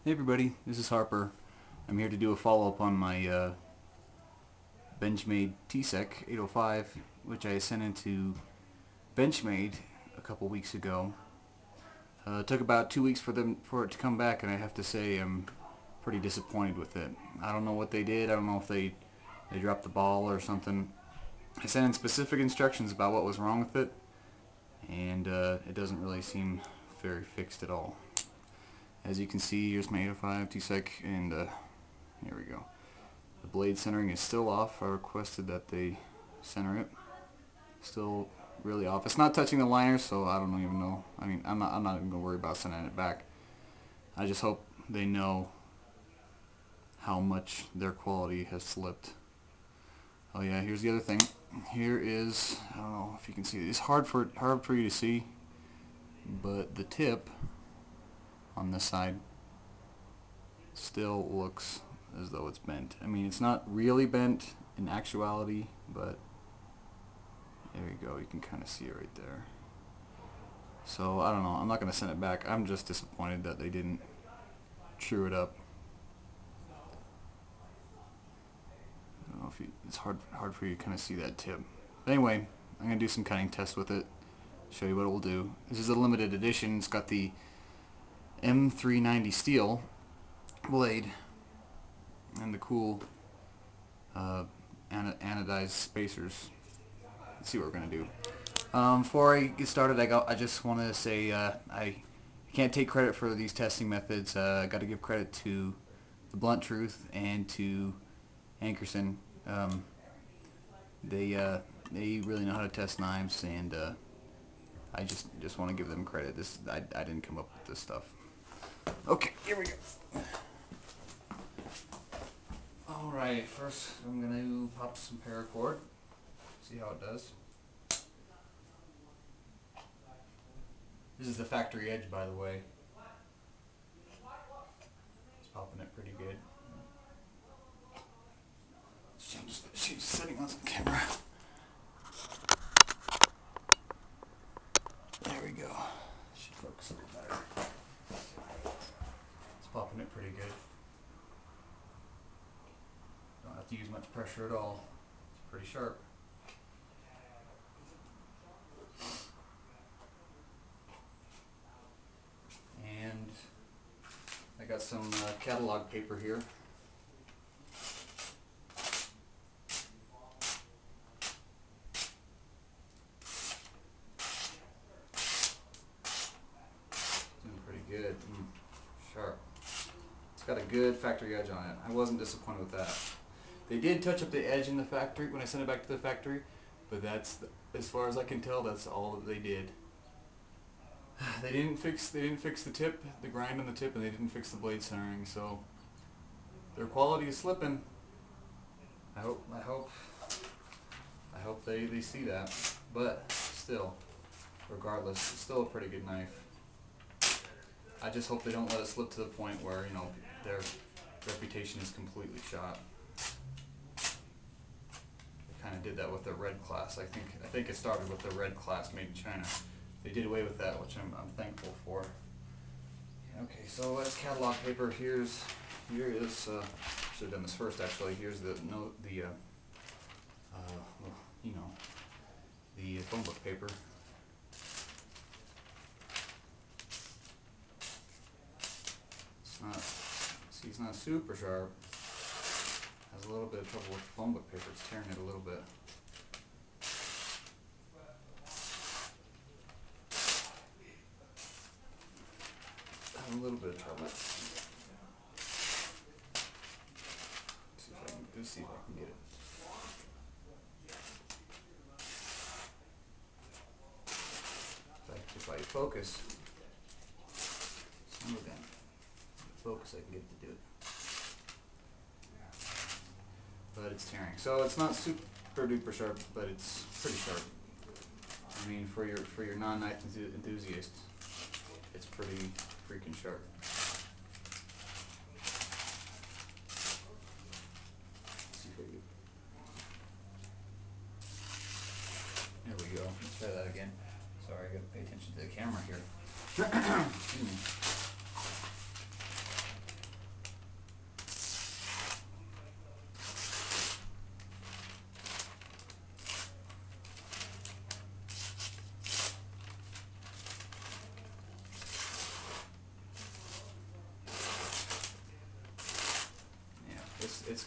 Hey everybody, this is Harper. I'm here to do a follow-up on my Benchmade TSEK 805, which I sent into Benchmade a couple weeks ago. It took about 2 weeks for it to come back, and I have to say I'm pretty disappointed with it. I don't know what they did. I don't know if they dropped the ball or something. I sent in specific instructions about what was wrong with it, and it doesn't really seem very fixed at all. As you can see, here's my 805 TSEK, and here we go. The blade centering is still off. I requested that they center it. Still really off. It's not touching the liner, so I don't even know. I mean, I'm not even gonna worry about sending it back. I just hope they know how much their quality has slipped. Oh yeah, here's the other thing. Here is, I don't know if you can see it. It's hard for you to see, but the tip on this side still looks as though it's bent. I mean, it's not really bent in actuality, but there you go. You can kind of see it right there. So I don't know. I'm not going to send it back. I'm just disappointed that they didn't true it up. I don't know if it's hard for you to kind of see that tip. But anyway, I'm going to do some cutting tests with it. Show you what it will do. This is a limited edition. It's got the M390 steel blade and the cool anodized spacers. Let's see what we're going to do. Before I get started, I just want to say I can't take credit for these testing methods. I got to give credit to the Blunt Truth and to Ankerson. They really know how to test knives, and I just want to give them credit. I didn't come up with this stuff. Okay, here we go. Alright, first I'm going to pop some paracord. See how it does. This is the factory edge, by the way. It's popping it pretty good. Let's change the setting on the camera. There we go. Should focus a little better. It's popping it pretty good. Don't have to use much pressure at all. It's pretty sharp. And I got some catalog paper here. Doing pretty good. Sharp. It's got a good factory edge on it. I wasn't disappointed with that. They did touch up the edge in the factory when I sent it back to the factory, but as far as I can tell, that's all that they did. They didn't fix the tip, the grind on the tip, and they didn't fix the blade centering. So their quality is slipping. I hope they see that. But still, regardless, it's still a pretty good knife. I just hope they don't let it slip to the point where, you know, their reputation is completely shot. They kind of did that with the red class. I think it started with the red class made in China. They did away with that, which I'm thankful for. Okay, so that's catalog paper. Here is should have done this first actually. Here's the phone book paper. It's not super sharp. Has a little bit of trouble with the phone book paper. It's tearing it a little bit. A little bit of trouble. Let's see if I can get it. If I focus, some of them focus, I can get it to do it. But it's tearing. So it's not super duper sharp, but it's pretty sharp. I mean, for your non-knife enthusiast, it's pretty freaking sharp. There we go. Let's try that again. Sorry, I gotta pay attention to the camera here. Excuse me.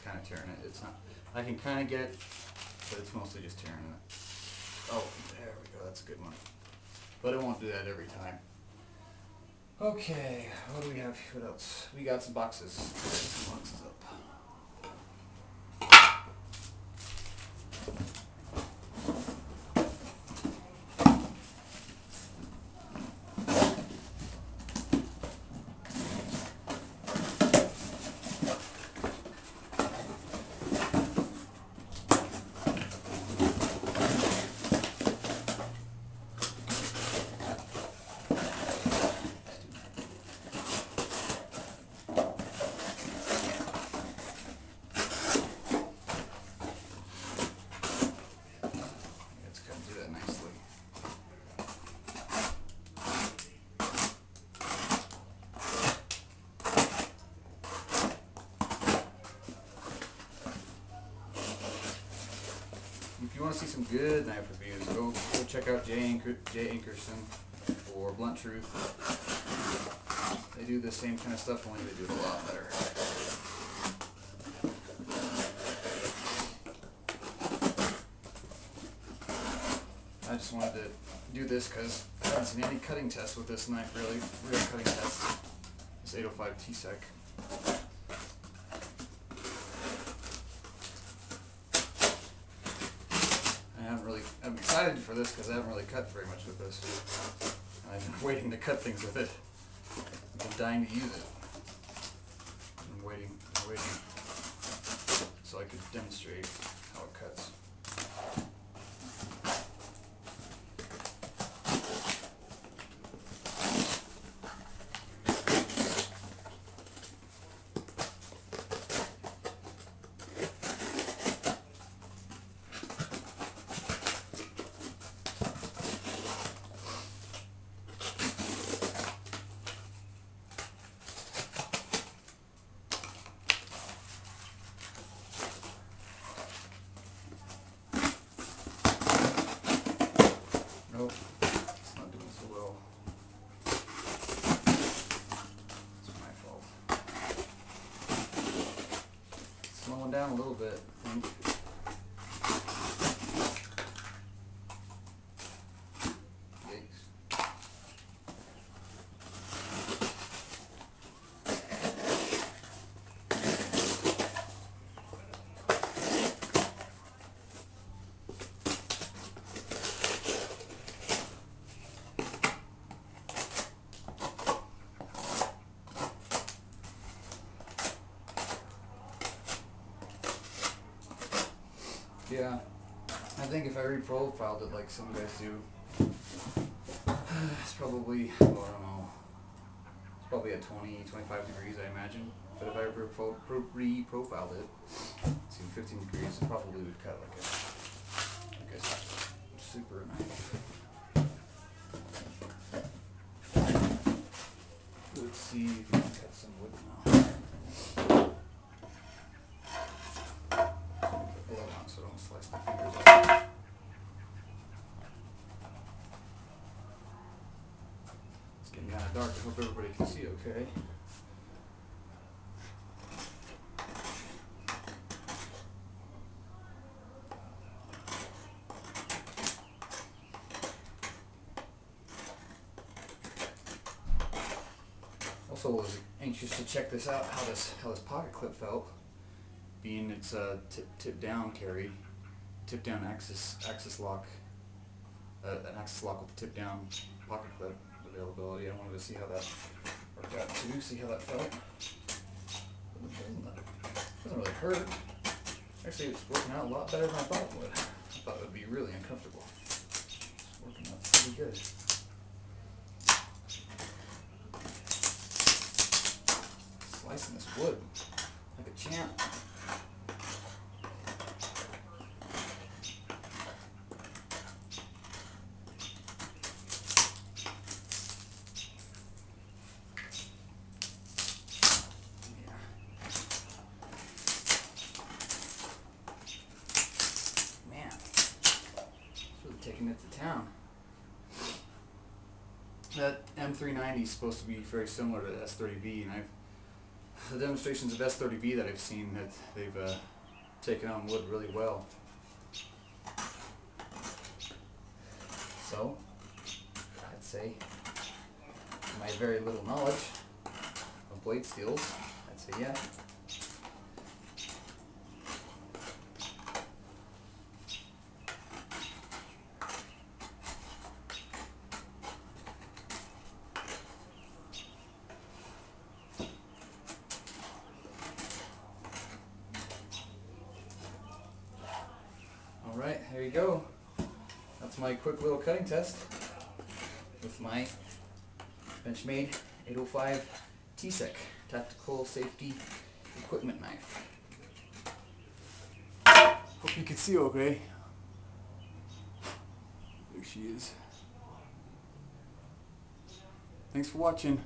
kind of tearing it. It's not. I can kind of get it, but it's mostly just tearing it. Oh, there we go. That's a good one. But it won't do that every time. Okay, what do we have? What else? We got some boxes. Some boxes up. If you want to see some good knife reviews, go check out Jay Ankerson or Blunt Truth. They do the same kind of stuff, only they do it a lot better. I just wanted to do this because I haven't seen any cutting tests with this knife, really. Real cutting tests. This 805 TSEK. I'm excited for this because I haven't really cut very much with this. And I've been waiting to cut things with it. I've been dying to use it. I'm waiting, so I could demonstrate how it cuts. Nope, it's not doing so well. It's my fault. It's slowing down a little bit, I think. Yeah, I think if I reprofiled it like some guys do, it's probably, well, I don't know, it's probably at 20, 25 degrees, I imagine. But if I reprofiled it to 15 degrees, it probably would cut like a super knife. Let's see if we can cut some wood now. So don't slice my fingers off. It's getting kind of dark. I hope everybody can see okay. Also was anxious to check this out, how this pocket clip felt. Being it's a tip down carry, tip down axis lock, an axis lock with a tip down pocket clip availability. I wanted to see how that worked out too, see how that felt. It doesn't really hurt. Actually, it's working out a lot better than I thought it would. I thought it would be really uncomfortable. It's working out pretty good. Slicing this wood like a champ. Taking it to town. That M390 is supposed to be very similar to the S30V, and I've The demonstration's the best 30B that I've seen. That they've taken on wood really well. So, I'd say, my very little knowledge of blade steels, I'd say yeah. Alright, there you go. That's my quick little cutting test with my Benchmade 805 TSEK Tactical Safety Equipment Knife. Hope you can see okay. There she is. Thanks for watching.